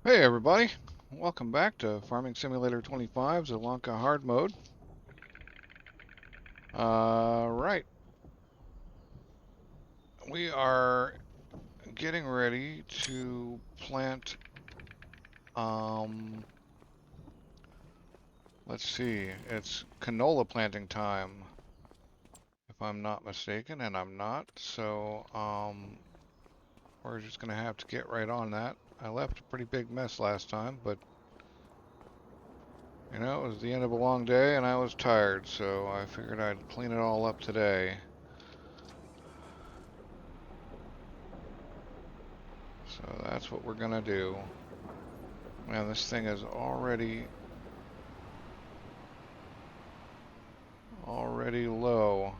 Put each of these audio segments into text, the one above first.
Hey everybody, welcome back to Farming Simulator 25 Zielonka Hard Mode. Right, we are getting ready to plant, um, let's see, it's canola planting time, if I'm not mistaken, and I'm not, so, we're just gonna have to get right on that. I left a pretty big mess last time, but, you know, it was the end of a long day and I was tired, so I figured I'd clean it all up today. So that's what we're gonna do. Man, this thing is already low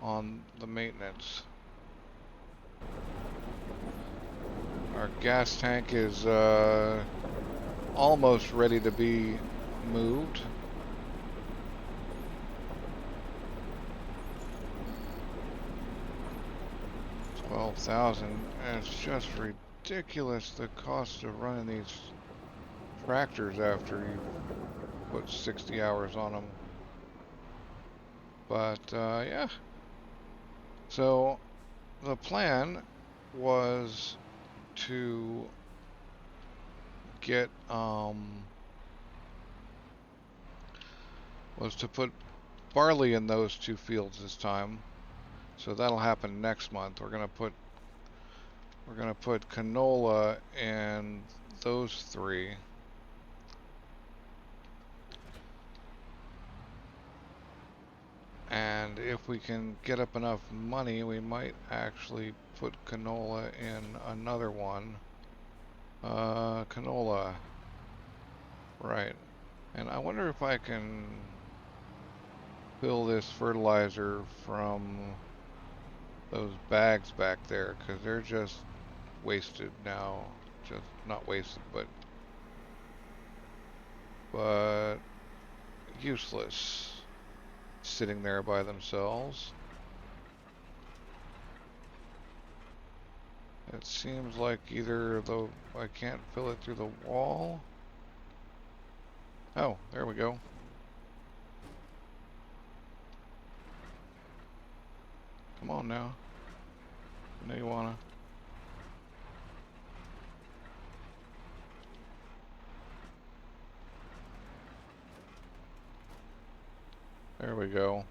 on the maintenance. Our gas tank is almost ready to be moved. $12,000, and it's just ridiculous the cost of running these tractors after you put 60 hours on them. But yeah, so the plan was to get was to put barley in those two fields this time. So that'll happen next month. We're gonna put canola in those three. And if we can get up enough money, we might actually put canola in another one. Canola. Right. And I wonder if I can fill this fertilizer from those bags back there, because they're just wasted now. Just not wasted, but useless, sitting there by themselves. It seems like either though I can't fill it through the wall. Oh, there we go. Come on now. I know you wanna. There we go.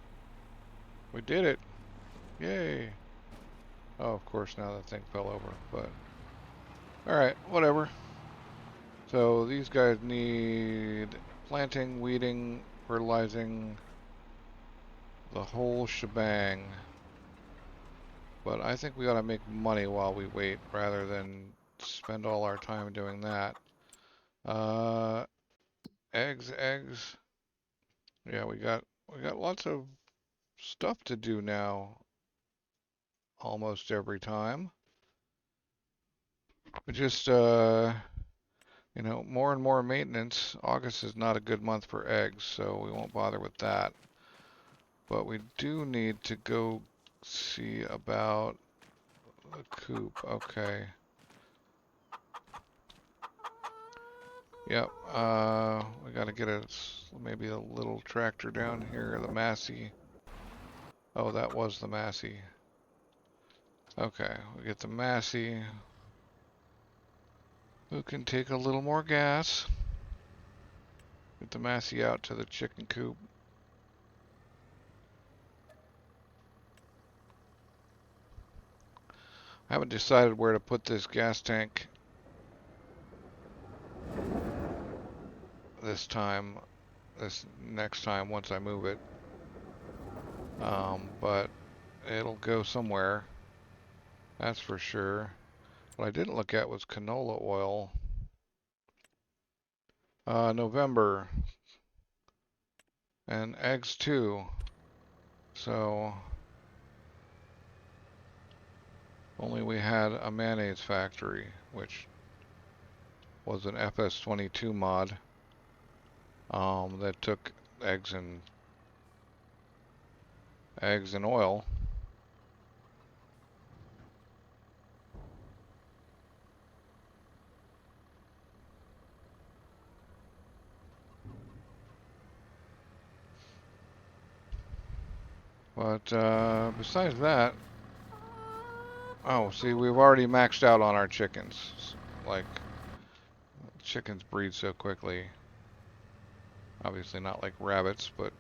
We did it. Yay. Oh, of course now that thing fell over, but alright, whatever. So these guys need planting, weeding, fertilizing, the whole shebang. But I think we ought to make money while we wait rather than spend all our time doing that. Uh, eggs. Yeah, we got lots of stuff to do now almost every time. We just you know, more and more maintenance. August is not a good month for eggs, so we won't bother with that. But we do need to go see about the coop. Okay. Yep. We got to get maybe a little tractor down here, the Massey. Oh, that was the Massey. Okay, we get the Massey. Who can take a little more gas? Get the Massey out to the chicken coop. I haven't decided where to put this gas tank this next time once I move it. But it'll go somewhere, that's for sure. What I didn't look at was canola oil. November. And eggs too. So only we had a mayonnaise factory, which was an FS25 mod that took eggs and oil. But besides that, oh, see, we've already maxed out on our chickens. Like, chickens breed so quickly. Obviously not like rabbits, but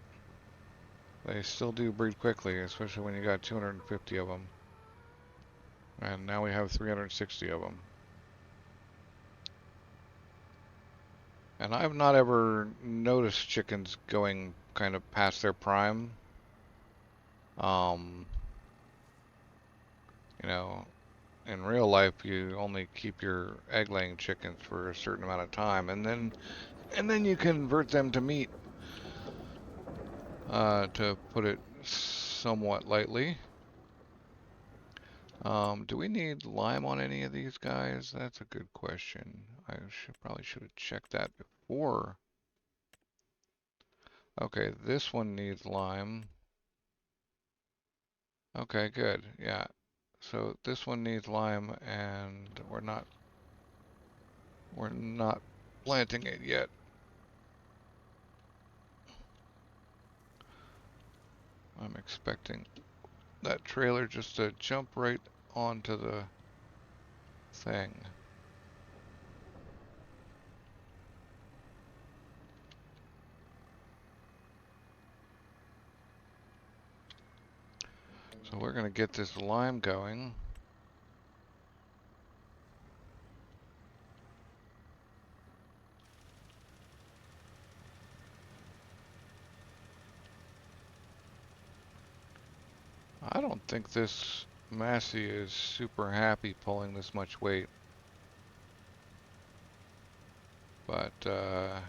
they still do breed quickly, especially when you got 250 of them. And now we have 360 of them. And I've not ever noticed chickens going kind of past their prime. You know, in real life, you only keep your egg-laying chickens for a certain amount of time, and then you convert them to meat. To put it somewhat lightly. Do we need lime on any of these guys? That's a good question. I probably should have checked that before. Okay, this one needs lime. Okay, good. Yeah. So this one needs lime, and we're not planting it yet. I'm expecting that trailer just to jump right onto the thing. So we're going to get this lime going. I don't think this Massey is super happy pulling this much weight. But, oh,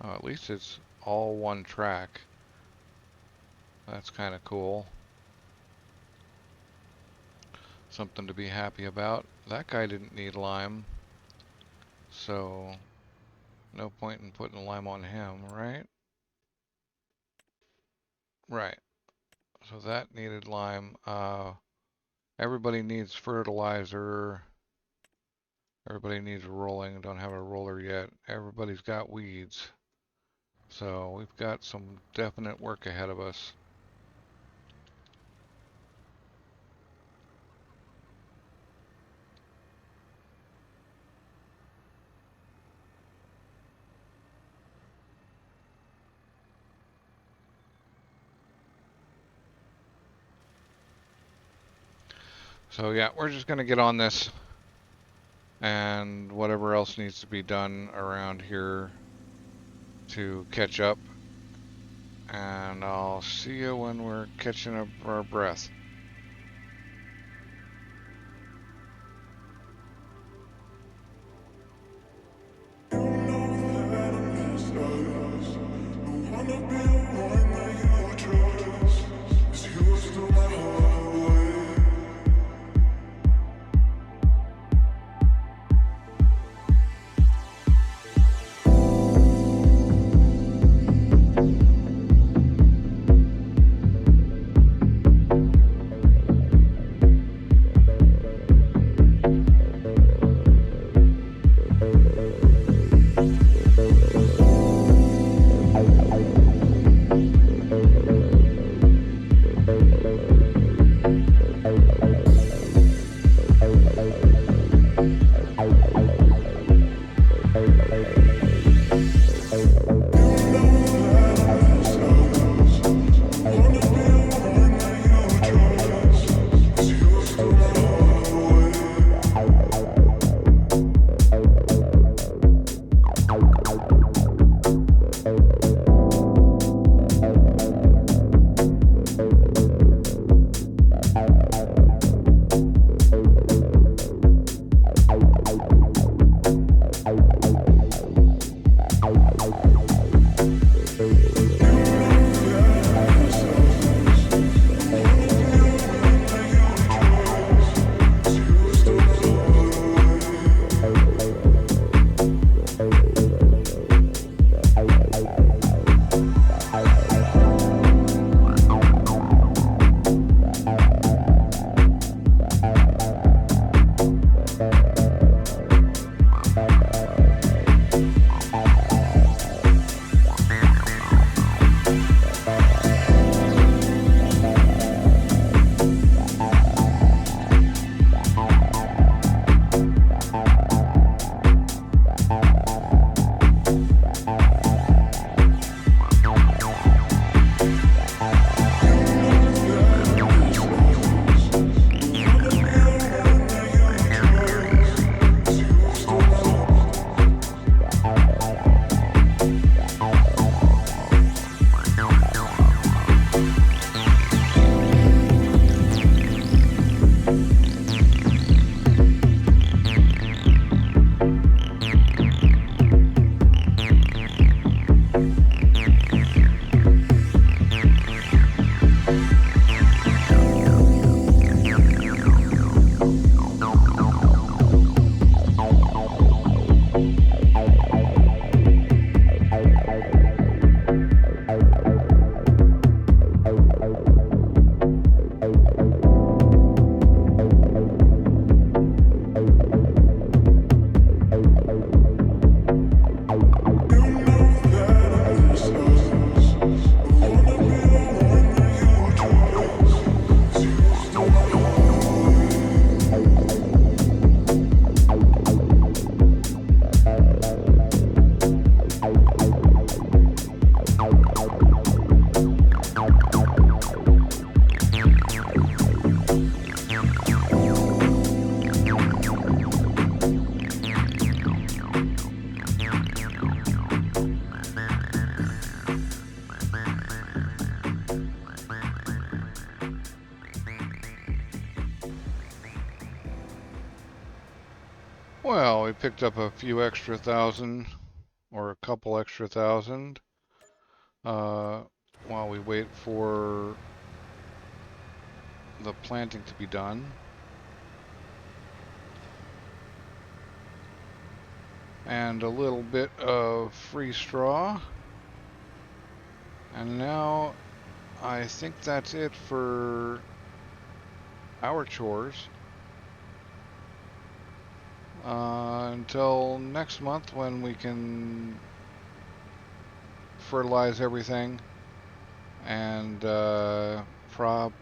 at least it's all one track. That's kind of cool. Something to be happy about. That guy didn't need lime. So, no point in putting lime on him, right? Right. So that needed lime. Everybody needs fertilizer. Everybody needs rolling. Don't have a roller yet. Everybody's got weeds. So we've got some definite work ahead of us. So yeah, we're just going to get on this, and whatever else needs to be done around here to catch up. And I'll see you when we're catching up our breath. Well, we picked up a few extra thousand, or a couple extra thousand, uh, while we wait for the planting to be done. And a little bit of free straw. And now I think that's it for our chores. Until next month when we can fertilize everything and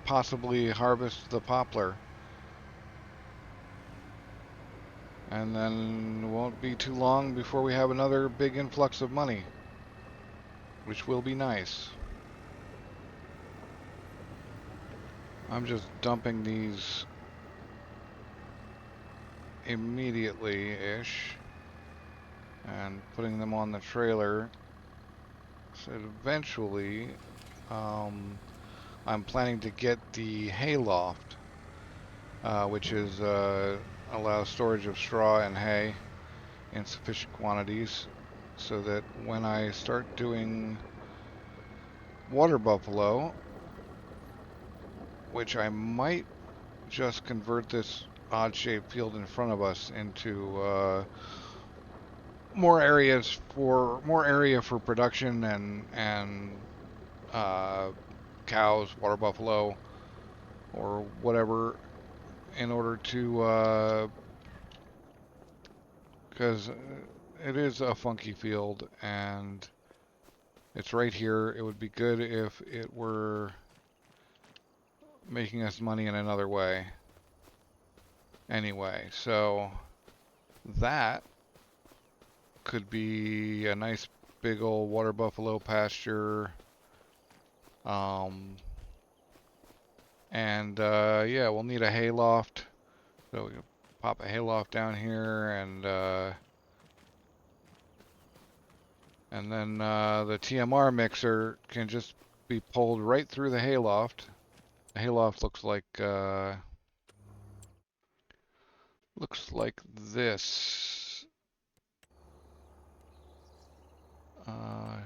possibly harvest the poplar. And then it won't be too long before we have another big influx of money, which will be nice. I'm just dumping these immediately-ish and putting them on the trailer. So eventually, I'm planning to get the hayloft, which is allows storage of straw and hay in sufficient quantities, so that when I start doing water buffalo, which I might just convert this odd-shaped field in front of us into more area for production and cows, water buffalo, or whatever, in order to because it is a funky field and it's right here. It would be good if it were making us money in another way. Anyway, so that could be a nice big old water buffalo pasture. And yeah, we'll need a hayloft. So we can pop a hayloft down here and then the TMR mixer can just be pulled right through the hayloft. The hayloft looks like this.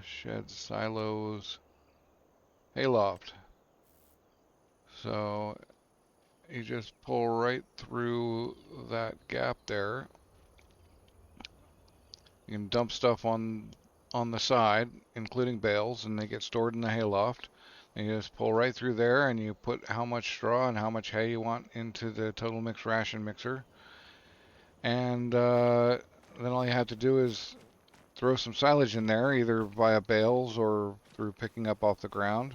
Sheds, silos, hayloft. So you just pull right through that gap there. You can dump stuff on the side, including bales, and they get stored in the hayloft. And you just pull right through there, and you put how much straw and how much hay you want into the total mix ration mixer. And then all you have to do is throw some silage in there, either via bales or through picking up off the ground.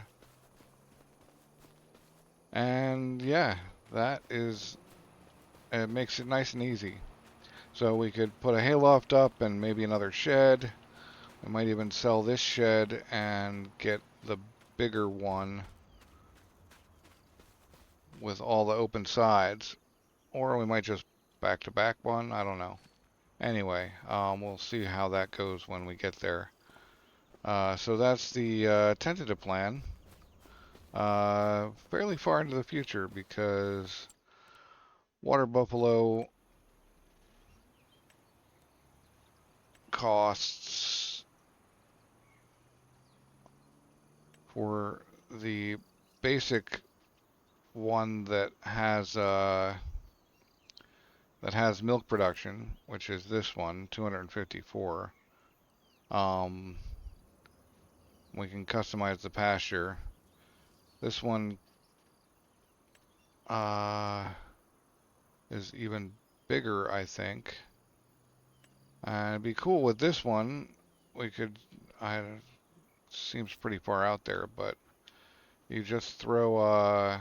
And yeah, it makes it nice and easy. So we could put a hayloft up and maybe another shed. We might even sell this shed and get the bigger one with all the open sides. Or we might just back-to-back one. I don't know. Anyway, we'll see how that goes when we get there. So that's the tentative plan. Fairly far into the future because water buffalo costs for the basic one that has milk production, which is this one, 254. We can customize the pasture. This one is even bigger, I think. It'd be cool with this one. We could, seems pretty far out there, but you just throw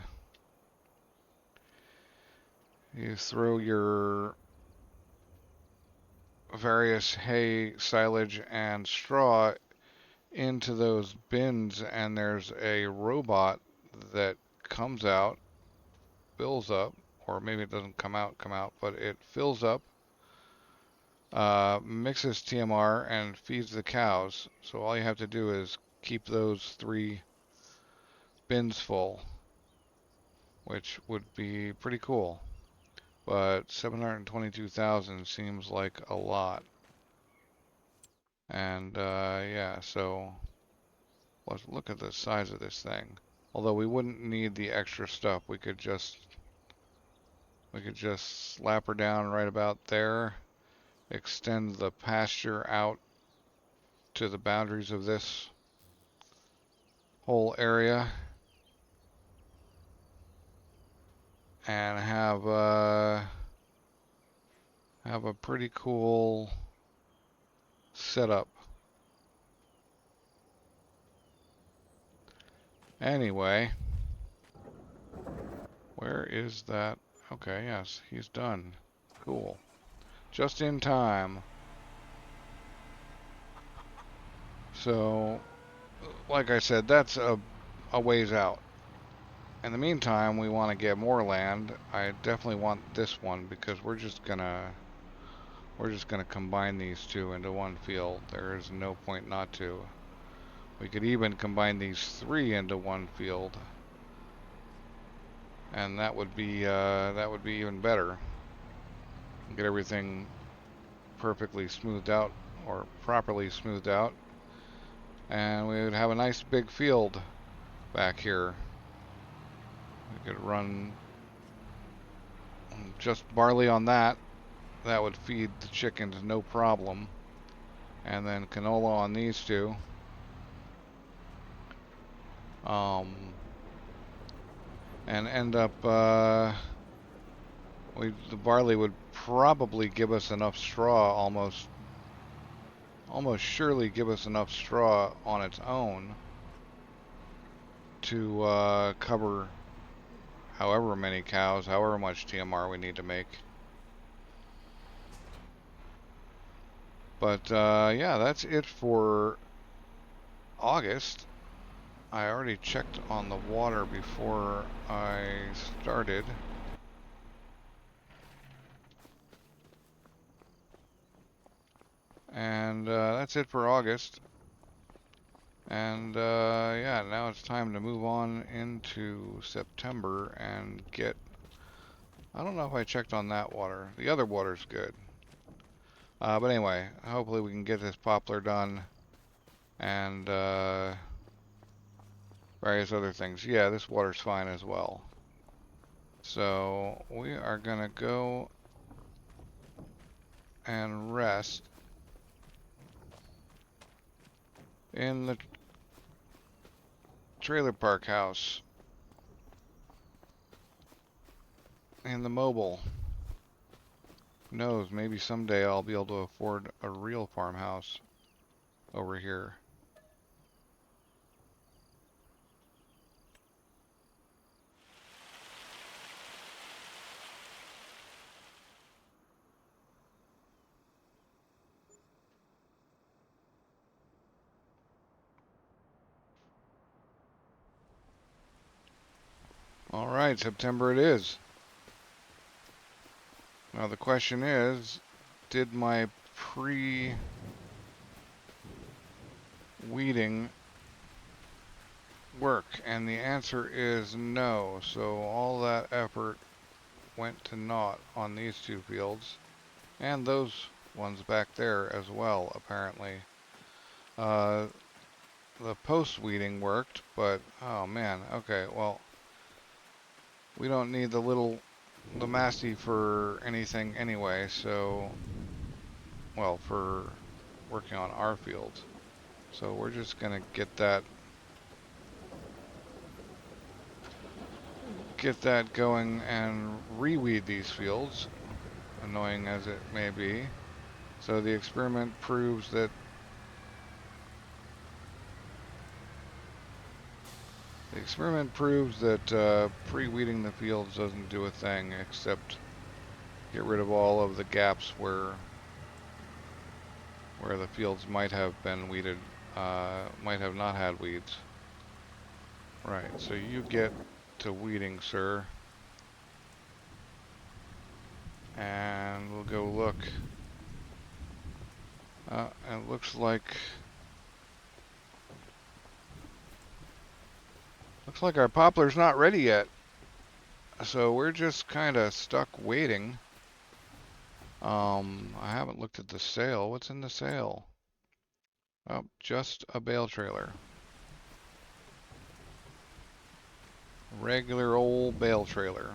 your various hay, silage, and straw into those bins, and there's a robot that comes out, fills up, or maybe it doesn't come out, but it fills up, mixes TMR, and feeds the cows. So all you have to do is keep those 3 bins full, which would be pretty cool. but 722,000 seems like a lot. And yeah, so let's look at the size of this thing. Although we wouldn't need the extra stuff, we could just slap her down right about there, extend the pasture out to the boundaries of this whole area, and have a pretty cool setup. Anyway, where is that? Okay, yes, he's done. Cool. Just in time. So, like I said, that's a ways out. In the meantime, we want to get more land. I definitely want this one because we're just gonna combine these two into one field. There is no point not to. We could even combine these three into one field, and that would be even better. Get everything perfectly smoothed out, or properly smoothed out, and we would have a nice big field back here. We could run just barley on that. That would feed the chickens no problem. And then canola on these two. And end up, the barley would probably give us enough straw, almost surely give us enough straw on its own to cover however many cows, however much TMR we need to make. But yeah, that's it for August. I already checked on the water before I started. And that's it for August. And yeah, now it's time to move on into September and get... I don't know if I checked on that water. The other water's good. But anyway, hopefully we can get this poplar done. And various other things. Yeah, this water's fine as well. So we are gonna go and rest in the trailer park house in the mobile. Who knows, maybe someday I'll be able to afford a real farmhouse over here. Alright, September it is. Now the question is, did my pre-weeding work? And the answer is no. So all that effort went to naught on these two fields. And those ones back there as well, apparently. The post-weeding worked, but oh man, okay, well, we don't need the Massey for anything anyway, so, well, for working on our fields. So we're just gonna get that going and reweed these fields, annoying as it may be. So the experiment proves that pre-weeding the fields doesn't do a thing except get rid of all of the gaps where the fields might have been weeded, might have not had weeds. Right, so you get to weeding, sir. And we'll go look. It looks like our poplar's not ready yet. So we're just kind of stuck waiting. I haven't looked at the sale. What's in the sale? Oh, just a bale trailer. Regular old bale trailer.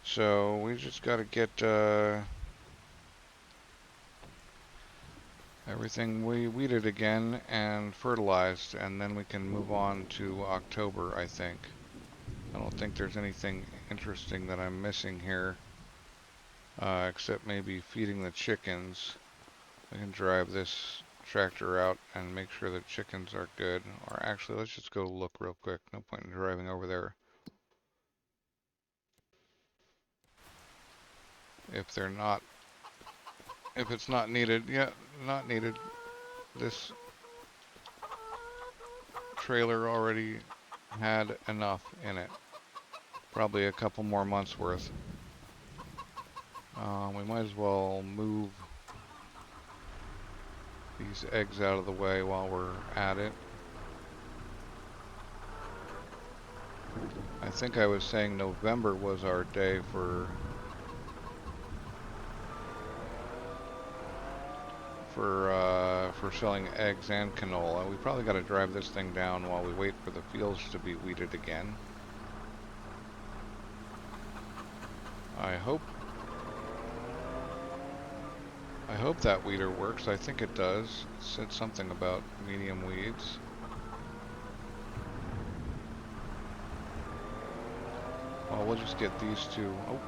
So we just got to get everything weeded again and fertilized, and then we can move on to October, I think. I don't think there's anything interesting that I'm missing here, except maybe feeding the chickens. I can drive this tractor out and make sure the chickens are good. Or actually, let's just go look real quick. No point in driving over there if they're not, if it's not needed. Yeah, not needed. This trailer already had enough in it. Probably a couple more months worth. We might as well move these eggs out of the way while we're at it. I think I was saying November was our day for selling eggs and canola. We probably got to drive this thing down while we wait for the fields to be weeded again. I hope that weeder works. I think it does. It said something about medium weeds. Well, we'll just get these two. Oh.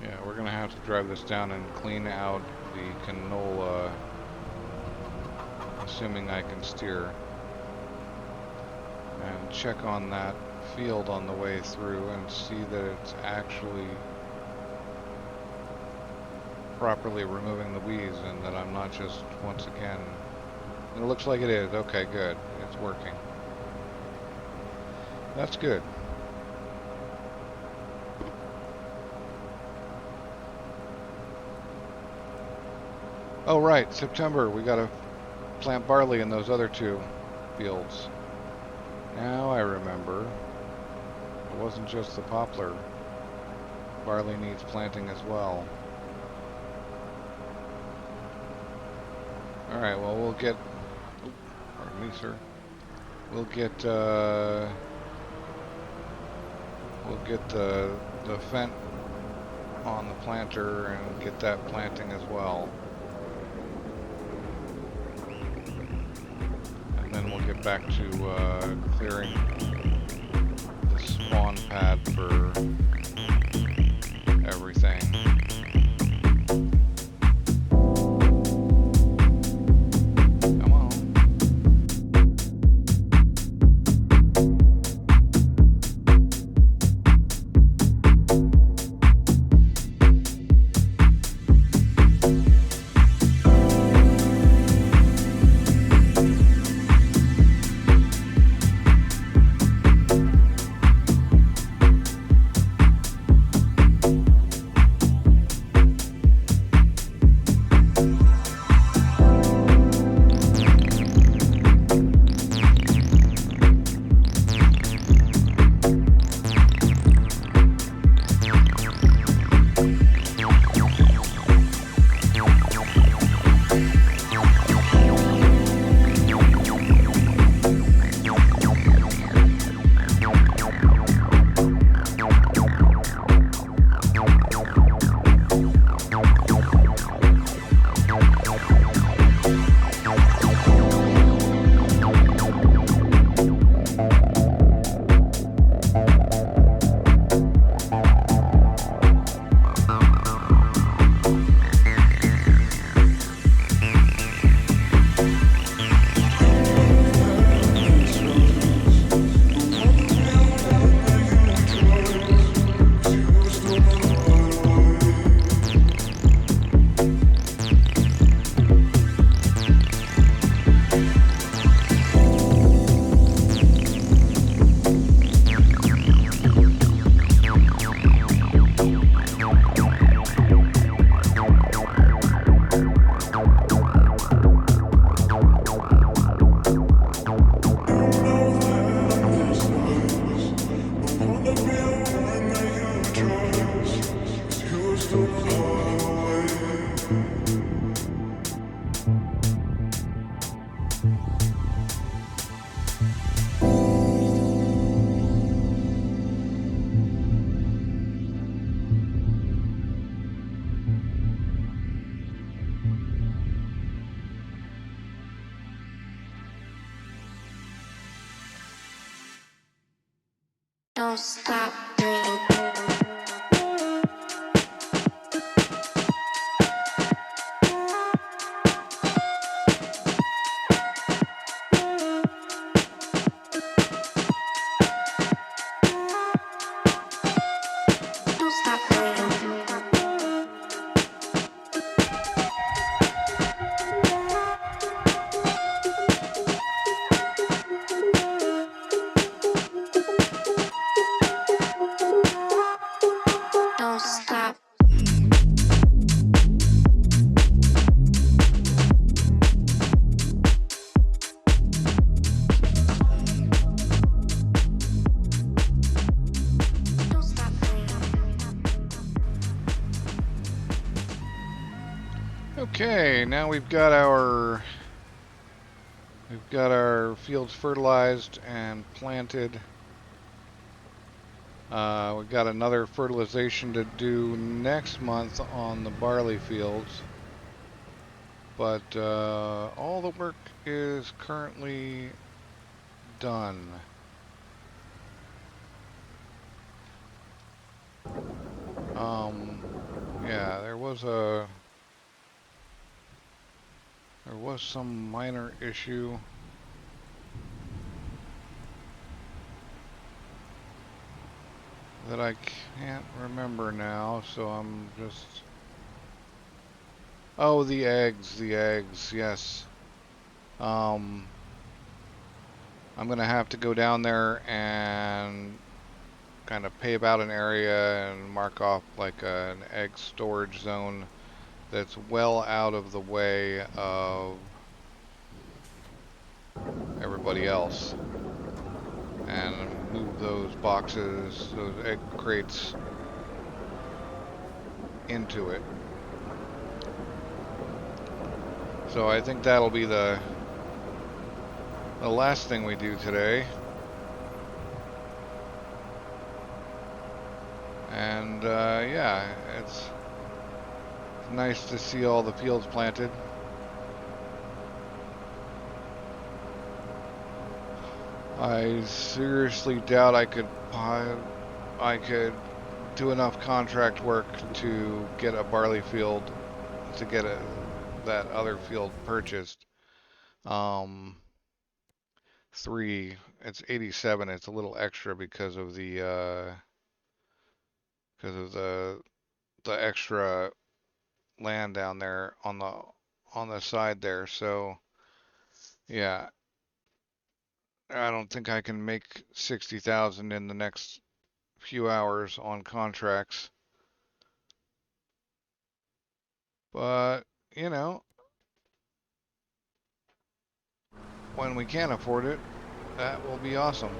Yeah, we're gonna have to drive this down and clean out the canola, assuming I can steer. And check on that field on the way through and see that it's actually properly removing the weeds and that I'm not just once again. It looks like it is. Okay, good. It's working. That's good. Oh right, September. We gotta plant barley in those other two fields. Now I remember. It wasn't just the poplar. Barley needs planting as well. Alright, well we'll get... Oh, pardon me, sir. We'll get the fent on the planter and get that planting as well. And then we'll get back to clearing the spawn pad for everything. Don't stop breathing. Don't stop breathing. Don't stop. Don't stop breathing. Okay, now we've got our fields fertilized and planted. We've got another fertilization to do next month on the barley fields, but all the work is currently done. Yeah, there was some minor issue. That I can't remember now, so I'm just... Oh, the eggs, yes. I'm gonna have to go down there and kind of pave out an area and mark off like an egg storage zone that's well out of the way of everybody else, and move those boxes, those egg crates into it. So I think that'll be the last thing we do today. And yeah, it's nice to see all the fields planted. I seriously doubt I could do enough contract work to get a barley field, to get that other field purchased. 87. It's a little extra because of the extra land down there on the side there. So yeah, I don't think I can make 60,000 in the next few hours on contracts. But, you know, when we can afford it, that will be awesome.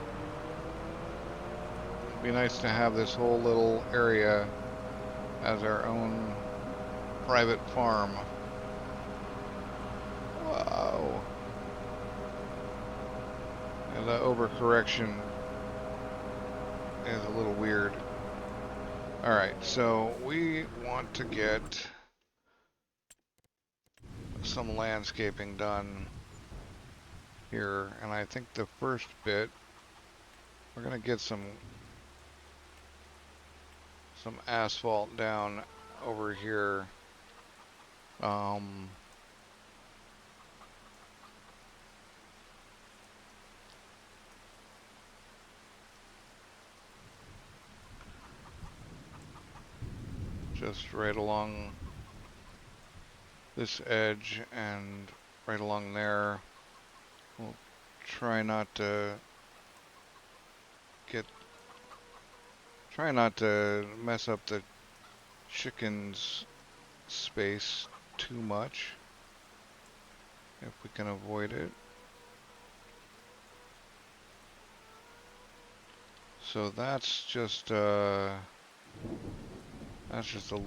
It'd be nice to have this whole little area as our own private farm. Wow. And the overcorrection is a little weird. Alright, so we want to get some landscaping done here, and I think the first bit, we're gonna get some asphalt down over here. Just right along this edge and right along there. We'll try not to mess up the chickens' space too much, if we can avoid it. So that's just a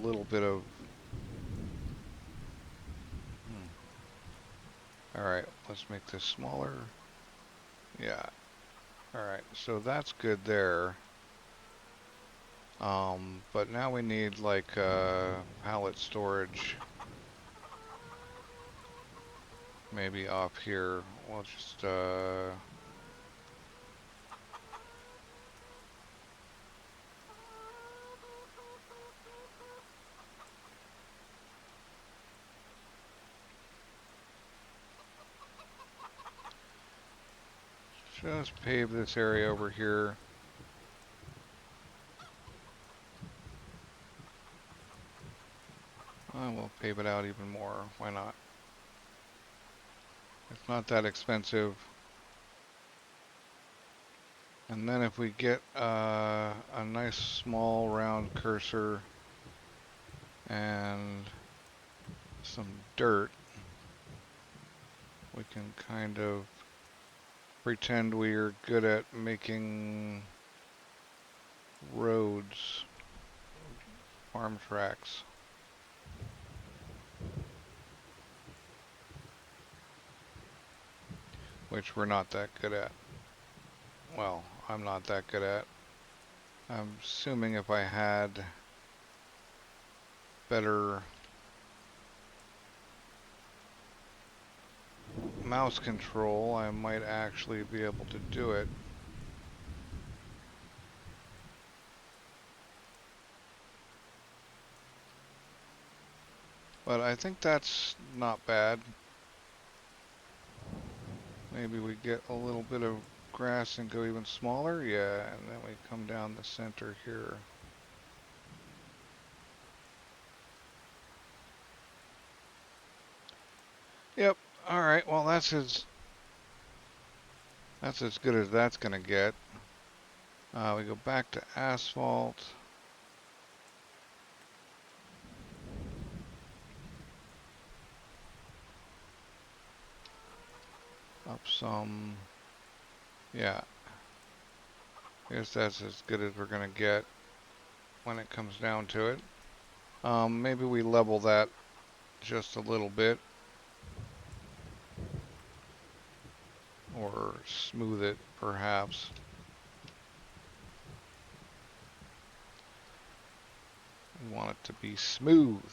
little bit of... Alright, let's make this smaller. Yeah. Alright, so that's good there. But now we need like pallet storage. Maybe off here. We'll just just pave this area over here. We'll pave it out even more. Why not? It's not that expensive. And then if we get a nice small round cursor and some dirt, we can kind of pretend we're good at making roads, farm tracks. Which we're not that good at. Well, I'm not that good at. I'm assuming if I had better mouse control, I might actually be able to do it. But I think that's not bad. Maybe we get a little bit of grass and go even smaller. Yeah, and then we come down the center here. Yep. All right. Well, that's as good as that's gonna get. We go back to asphalt. Up some. Yeah. I guess that's as good as we're gonna get when it comes down to it. Maybe we level that just a little bit. Or smooth it, perhaps. We want it to be smooth.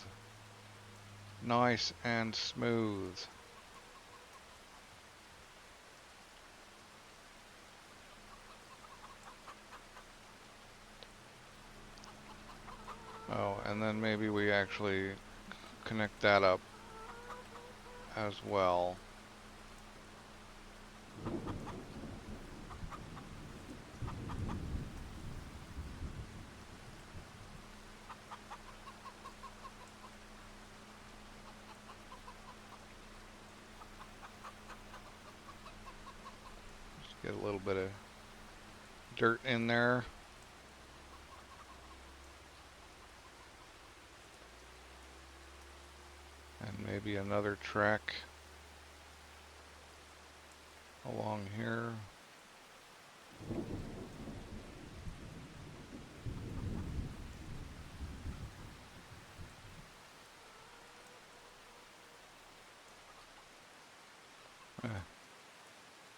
Nice and smooth. Oh, and then maybe we actually connect that up as well. Just get a little bit of dirt in there. And maybe another track along here.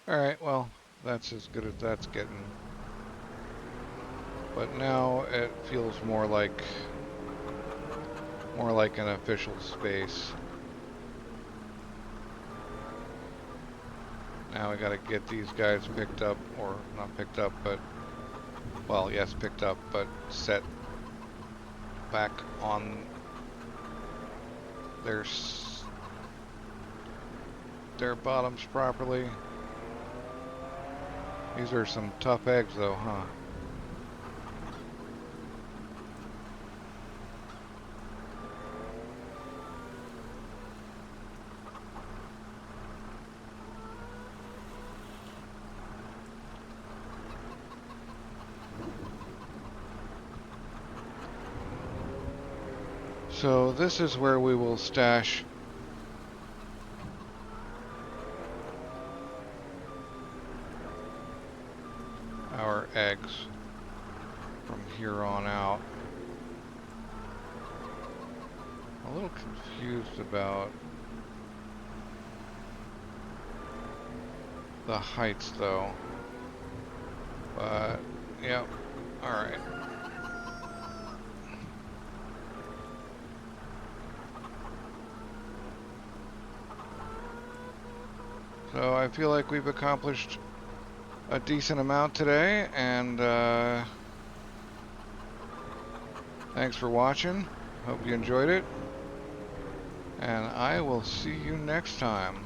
Alright, well, that's as good as that's getting. But now it feels more like an official space. Now we gotta get these guys picked up, or not picked up, but, well, yes, picked up, but set back on their bottoms properly. These are some tough eggs though, huh? So this is where we will stash our eggs from here on out. I'm a little confused about the heights though. But, yep, alright. So I feel like we've accomplished a decent amount today, and thanks for watching. Hope you enjoyed it, and I will see you next time.